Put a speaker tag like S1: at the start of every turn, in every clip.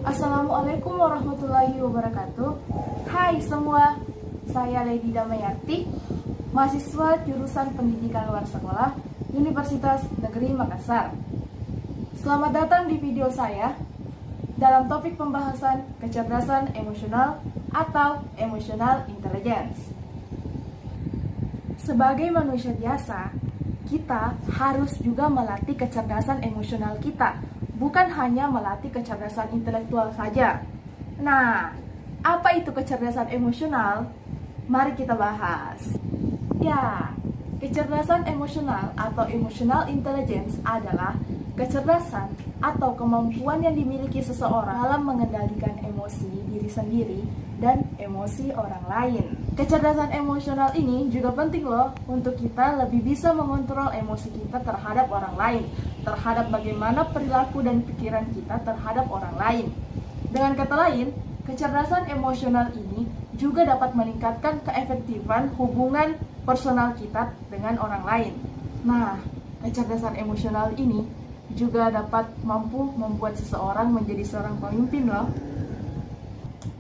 S1: Assalamualaikum warahmatullahi wabarakatuh. Hai semua, saya Lady Damayarti, mahasiswa jurusan Pendidikan Luar Sekolah Universitas Negeri Makassar. Selamat datang di video saya dalam topik pembahasan kecerdasan emosional atau emotional intelligence. Sebagai manusia biasa, kita harus juga melatih kecerdasan emosional kita, bukan hanya melatih kecerdasan intelektual saja. Nah, apa itu kecerdasan emosional? Mari kita bahas. Ya, kecerdasan emosional atau emotional intelligence adalah kecerdasan atau kemampuan yang dimiliki seseorang dalam mengendalikan emosi diri sendiri dan emosi orang lain. Kecerdasan emosional ini juga penting loh untuk kita lebih bisa mengontrol emosi kita terhadap orang lain, terhadap bagaimana perilaku dan pikiran kita terhadap orang lain. Dengan kata lain, kecerdasan emosional ini juga dapat meningkatkan keefektifan hubungan personal kita dengan orang lain. Nah, kecerdasan emosional ini juga dapat mampu membuat seseorang menjadi seorang pemimpin loh.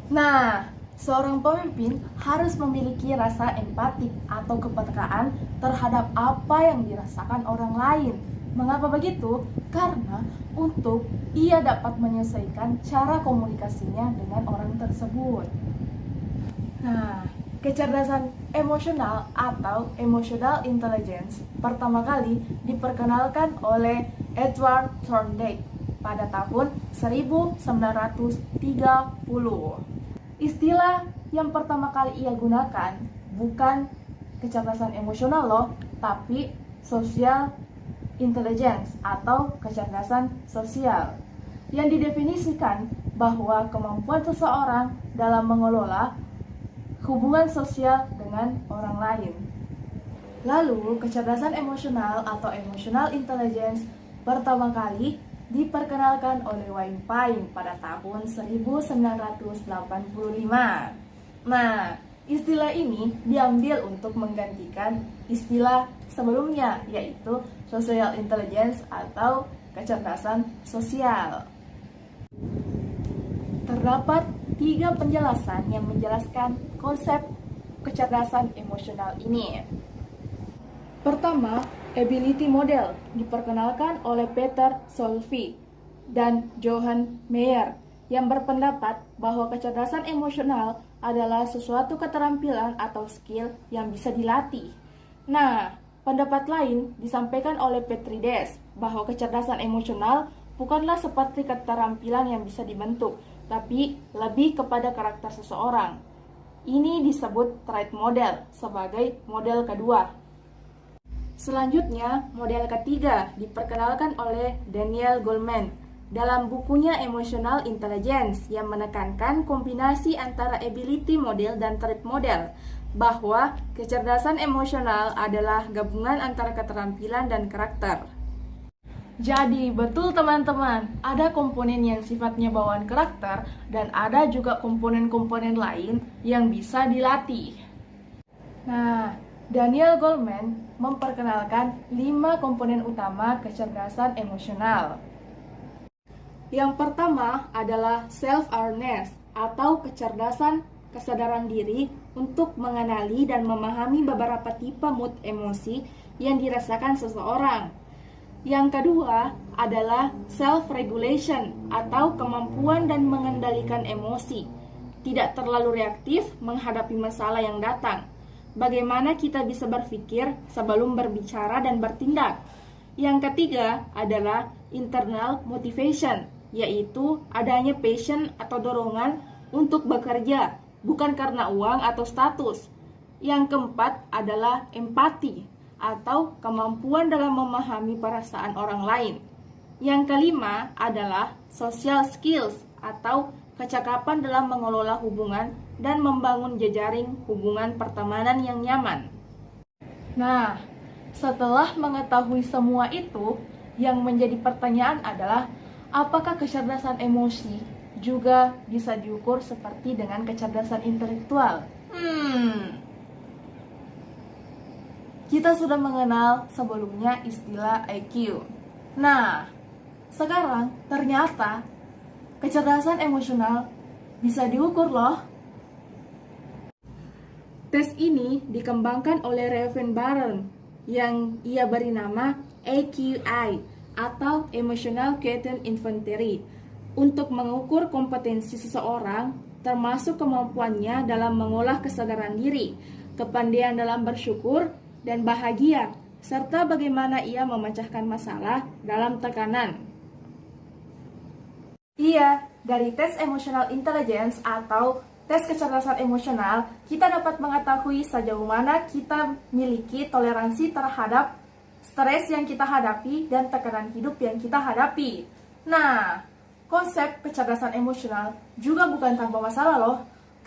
S1: Nah, seorang pemimpin harus memiliki rasa empatik atau kepekaan terhadap apa yang dirasakan orang lain. Mengapa begitu? Karena untuk ia dapat menyelesaikan cara komunikasinya dengan orang tersebut. Nah, kecerdasan emosional atau emotional intelligence pertama kali diperkenalkan oleh Edward Thorndike pada tahun 1930. Istilah yang pertama kali ia gunakan bukan kecerdasan emosional loh, tapi social intelligence atau kecerdasan sosial, yang didefinisikan bahwa kemampuan seseorang dalam mengelola hubungan sosial dengan orang lain. Lalu, kecerdasan emosional atau emotional intelligence pertama kali diperkenalkan oleh Wayne Payne pada tahun 1985. Nah, istilah ini diambil untuk menggantikan istilah sebelumnya, yaitu social intelligence atau kecerdasan sosial. Terdapat 3 penjelasan yang menjelaskan konsep kecerdasan emosional ini. Pertama, ability model diperkenalkan oleh Peter Solvay dan Johann Meyer yang berpendapat bahwa kecerdasan emosional adalah sesuatu keterampilan atau skill yang bisa dilatih. Nah, pendapat lain disampaikan oleh Petrides bahwa kecerdasan emosional bukanlah seperti keterampilan yang bisa dibentuk, tapi lebih kepada karakter seseorang. Ini disebut trait model sebagai model kedua. Selanjutnya, model ketiga diperkenalkan oleh Daniel Goleman dalam bukunya Emotional Intelligence yang menekankan kombinasi antara ability model dan trait model, bahwa kecerdasan emosional adalah gabungan antara keterampilan dan karakter. Jadi, betul teman-teman, ada komponen yang sifatnya bawaan karakter dan ada juga komponen-komponen lain yang bisa dilatih. Nah, Daniel Goleman memperkenalkan 5 komponen utama kecerdasan emosional. Yang pertama adalah self-awareness atau kecerdasan kesadaran diri untuk mengenali dan memahami beberapa tipe mood emosi yang dirasakan seseorang. Yang kedua adalah self-regulation atau kemampuan dan mengendalikan emosi, tidak terlalu reaktif menghadapi masalah yang datang. Bagaimana kita bisa berpikir sebelum berbicara dan bertindak. Yang ketiga adalah internal motivation, yaitu adanya passion atau dorongan untuk bekerja, bukan karena uang atau status. Yang keempat adalah empati, atau kemampuan dalam memahami perasaan orang lain. Yang kelima adalah social skills, atau kecakapan dalam mengelola hubungan dan membangun jejaring hubungan pertemanan yang nyaman. Nah, setelah mengetahui semua itu, yang menjadi pertanyaan adalah apakah kecerdasan emosi juga bisa diukur seperti dengan kecerdasan intelektual? Kita sudah mengenal sebelumnya istilah IQ. Nah, sekarang ternyata Kecerdasan emosional bisa diukur loh. Tes ini dikembangkan oleh Raven Barron yang ia beri nama AQI atau Emotional Quotient Inventory untuk mengukur kompetensi seseorang termasuk kemampuannya dalam mengolah kesadaran diri, kepandaian dalam bersyukur dan bahagia, serta bagaimana ia memecahkan masalah dalam tekanan. Iya, dari tes emotional intelligence atau tes kecerdasan emosional, kita dapat mengetahui sejauh mana kita memiliki toleransi terhadap stres yang kita hadapi dan tekanan hidup yang kita hadapi. Nah, konsep kecerdasan emosional juga bukan tanpa masalah loh,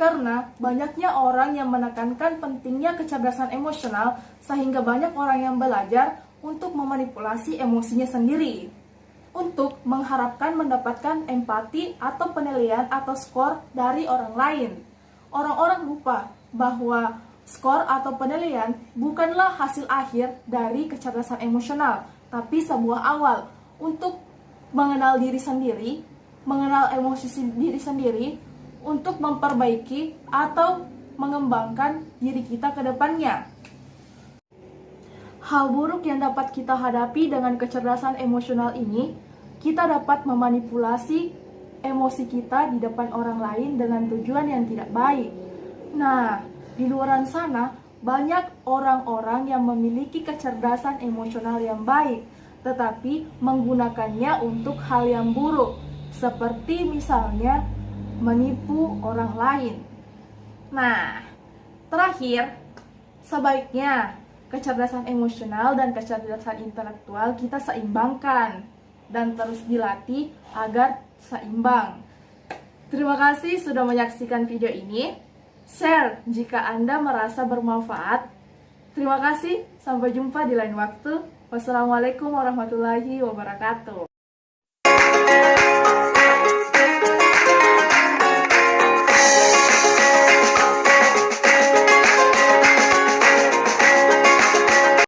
S1: karena banyaknya orang yang menekankan pentingnya kecerdasan emosional sehingga banyak orang yang belajar untuk memanipulasi emosinya sendiri untuk mengharapkan mendapatkan empati atau penilaian atau skor dari orang lain. Orang-orang lupa bahwa skor atau penilaian bukanlah hasil akhir dari kecerdasan emosional, tapi sebuah awal untuk mengenal diri sendiri, mengenal emosi diri sendiri, untuk memperbaiki atau mengembangkan diri kita ke depannya. Hal buruk yang dapat kita hadapi dengan kecerdasan emosional ini, kita dapat memanipulasi emosi kita di depan orang lain dengan tujuan yang tidak baik. Nah, di luar sana banyak orang-orang yang memiliki kecerdasan emosional yang baik, tetapi menggunakannya untuk hal yang buruk, seperti misalnya menipu orang lain. Nah, terakhir, sebaiknya kecerdasan emosional dan kecerdasan intelektual kita seimbangkan dan terus dilatih agar seimbang. Terima kasih sudah menyaksikan video ini. Share jika Anda merasa bermanfaat. Terima kasih, sampai jumpa di lain waktu. Wassalamualaikum warahmatullahi wabarakatuh.